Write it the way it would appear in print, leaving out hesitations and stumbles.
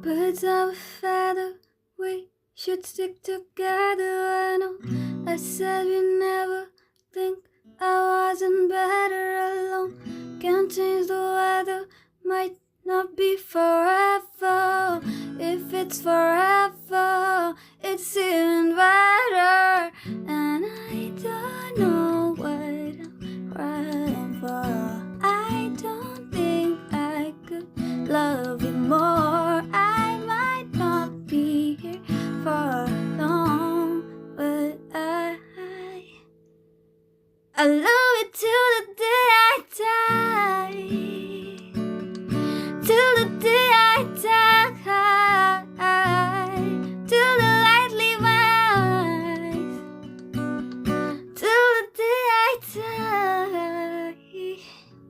Birds of a feather, we should stick together. I know I said we never think I wasn't better alone. Can't change the weather, might not be forever. If it's forever, it's even better. And I don't know what I'm crying for.